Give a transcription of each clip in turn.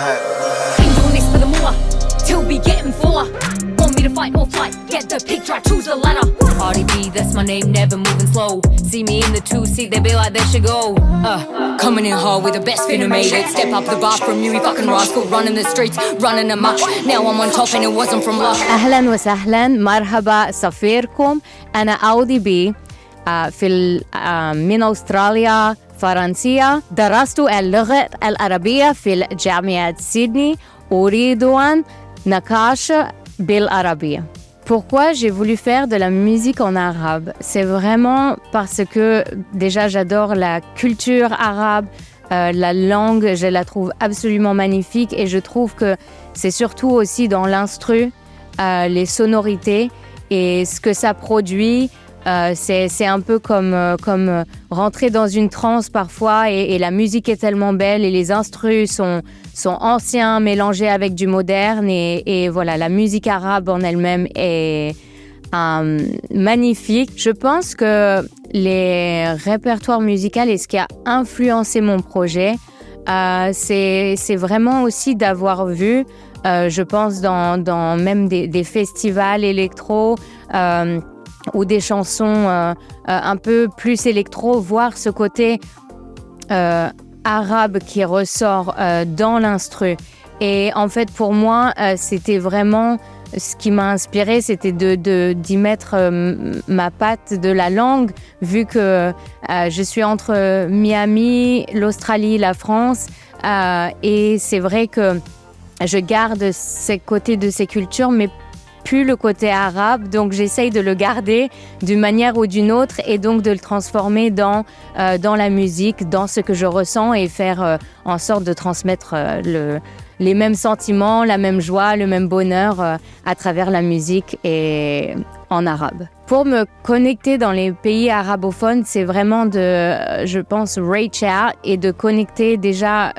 mad. Ain't doing this for the moolah, till we getting fuller. Want me to fight or flight, get the pick, try choose the latter. Cardi B, that's my name, never moving slow. See me in the two-seat, they be like, there she go. Coming in hard with the best finna made it. Step up the bar from you, fucking rascal. Running the streets, running amok. Now I'm on top and it wasn't from luck. أهلا وسهلا، مرحبا، صفيركم. أنا أودي بي من أستراليا فرنسية. درست اللغة العربية في جامعة سيدنey. أريد أن نقاش بالعربية. Pourquoi j'ai voulu faire de la musique en arabe? C'est vraiment parce que déjà j'adore la culture arabe, la langue, je la trouve absolument magnifique et je trouve que c'est surtout aussi dans l'instru, les sonorités et ce que ça produit. C'est un peu comme rentrer dans une transe parfois et la musique est tellement belle et les instrus sont anciens mélangés avec du moderne et voilà, la musique arabe en elle-même est magnifique. Je pense que les répertoires musicaux et ce qui a influencé mon projet, c'est vraiment aussi d'avoir vu, je pense dans même des festivals électro, ou des chansons un peu plus électro, voir ce côté arabe qui ressort dans l'instru. Et en fait, pour moi, c'était vraiment ce qui m'a inspirée, c'était d'y mettre ma patte de la langue, vu que je suis entre Miami, l'Australie, la France, et c'est vrai que je garde ces côtés de ces cultures, mais plus le côté arabe, donc j'essaye de le garder d'une manière ou d'une autre et donc de le transformer dans la musique, dans ce que je ressens et faire en sorte de transmettre les mêmes sentiments, la même joie, le même bonheur à travers la musique et en arabe. Pour me connecter dans les pays arabophones, c'est vraiment je pense, reach out et de connecter déjà.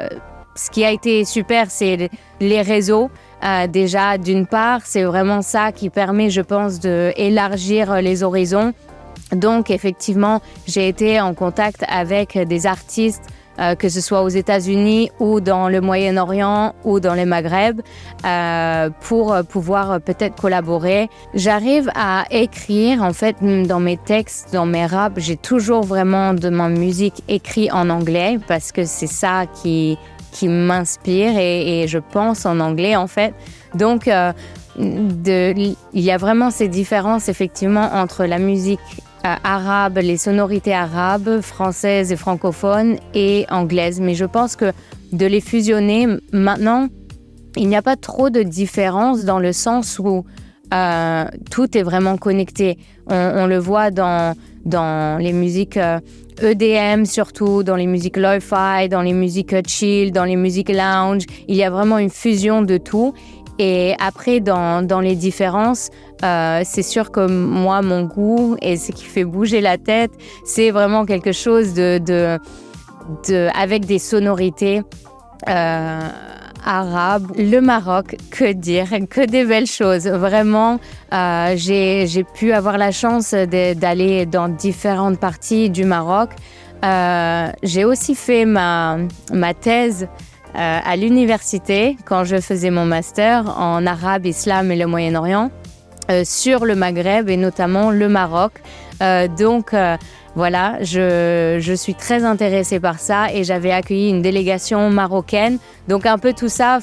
Ce qui a été super, c'est les réseaux. Déjà, d'une part, c'est vraiment ça qui permet, je pense, d'élargir les horizons. Donc, effectivement, j'ai été en contact avec des artistes, que ce soit aux États-Unis ou dans le Moyen-Orient ou dans le Maghreb, pour pouvoir peut-être collaborer. J'arrive à écrire, en fait, dans mes textes, dans mes raps, j'ai toujours vraiment de ma musique écrite en anglais parce que c'est ça qui m'inspire et je pense en anglais en fait. Donc il y a vraiment ces différences effectivement entre la musique arabe, les sonorités arabes, françaises et francophones et anglaises. Mais je pense que de les fusionner maintenant, il n'y a pas trop de différence dans le sens où tout est vraiment connecté. On le voit dans les musiques EDM surtout, dans les musiques lo-fi, dans les musiques chill, dans les musiques lounge. Il y a vraiment une fusion de tout. Et après, dans les différences, c'est sûr que moi, mon goût et ce qui fait bouger la tête, c'est vraiment quelque chose avec des sonorités arabe. Le Maroc, que dire, que des belles choses. Vraiment, j'ai pu avoir la chance d'aller dans différentes parties du Maroc. J'ai aussi fait ma thèse à l'université quand je faisais mon master en arabe, islam et le Moyen-Orient sur le Maghreb et notamment le Maroc. Donc, voilà, je suis très intéressée par ça et j'avais accueilli une délégation marocaine. Donc un peu tout ça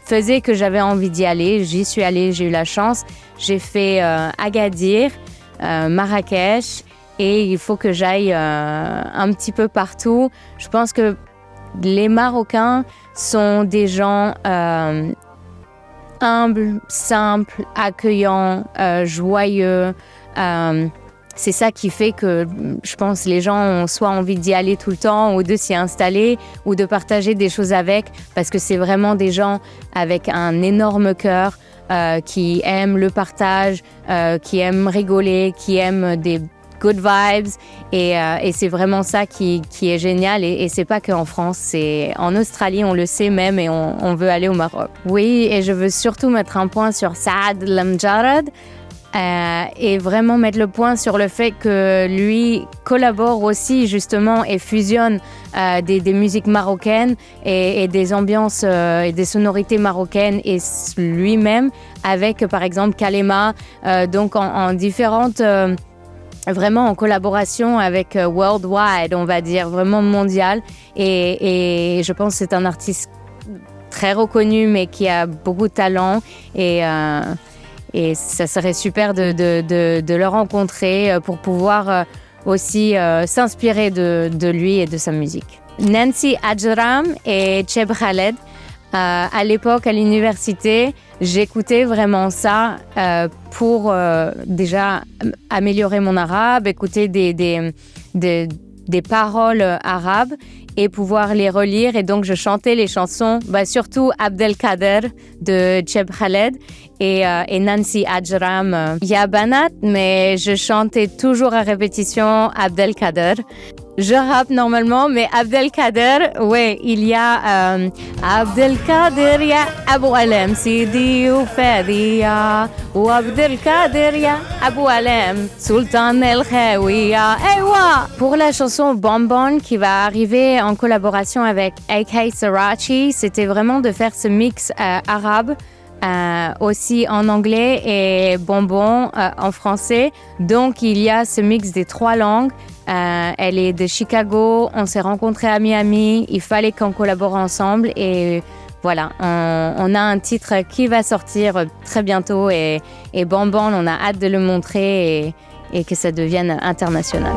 faisait que j'avais envie d'y aller. J'y suis allée, j'ai eu la chance. J'ai fait Agadir, Marrakech et il faut que j'aille un petit peu partout. Je pense que les Marocains sont des gens humbles, simples, accueillants, joyeux. C'est ça qui fait que, je pense, les gens ont soit envie d'y aller tout le temps ou de s'y installer ou de partager des choses avec, parce que c'est vraiment des gens avec un énorme cœur qui aiment le partage, qui aiment rigoler, qui aiment des good vibes et c'est vraiment ça qui est génial et c'est pas qu'en France, c'est en Australie, on le sait même et on veut aller au Maroc. Oui, et je veux surtout mettre un point sur Saad Lamjarad. et vraiment mettre le point sur le fait que lui collabore aussi justement et fusionne des musiques marocaines et des ambiances et des sonorités marocaines et lui-même avec par exemple Kalema, donc en différentes... vraiment en collaboration avec Worldwide, on va dire, vraiment mondial. Et je pense que c'est un artiste très reconnu, mais qui a beaucoup de talent. Et ça serait super de le rencontrer pour pouvoir aussi s'inspirer de lui et de sa musique. Nancy Ajram et Cheb Khaled. À l'époque, à l'université, j'écoutais vraiment ça pour déjà améliorer mon arabe, écouter des paroles arabes et pouvoir les relire. Et donc, je chantais les chansons, surtout Abdelkader de Cheb Khaled et Nancy Ajram. Il y a Banat, mais je chantais toujours à répétition Abdelkader. Je rappe normalement, mais Abdelkader, ouais, il y a Abdelkader ya Abou Alem, Sidi ou Fadia, ou Abdelkader ya Abou Alem, Sultan El Khawiya, Ewa. Pour la chanson Bonbon qui va arriver en collaboration avec AK Sarachi, c'était vraiment de faire ce mix arabe. Aussi en anglais et bonbon en français. Donc, il y a ce mix des 3 langues. Elle est de Chicago. On s'est rencontrés à Miami. Il fallait qu'on collabore ensemble. Et voilà, on a un titre qui va sortir très bientôt. Et bonbon, on a hâte de le montrer et que ça devienne international.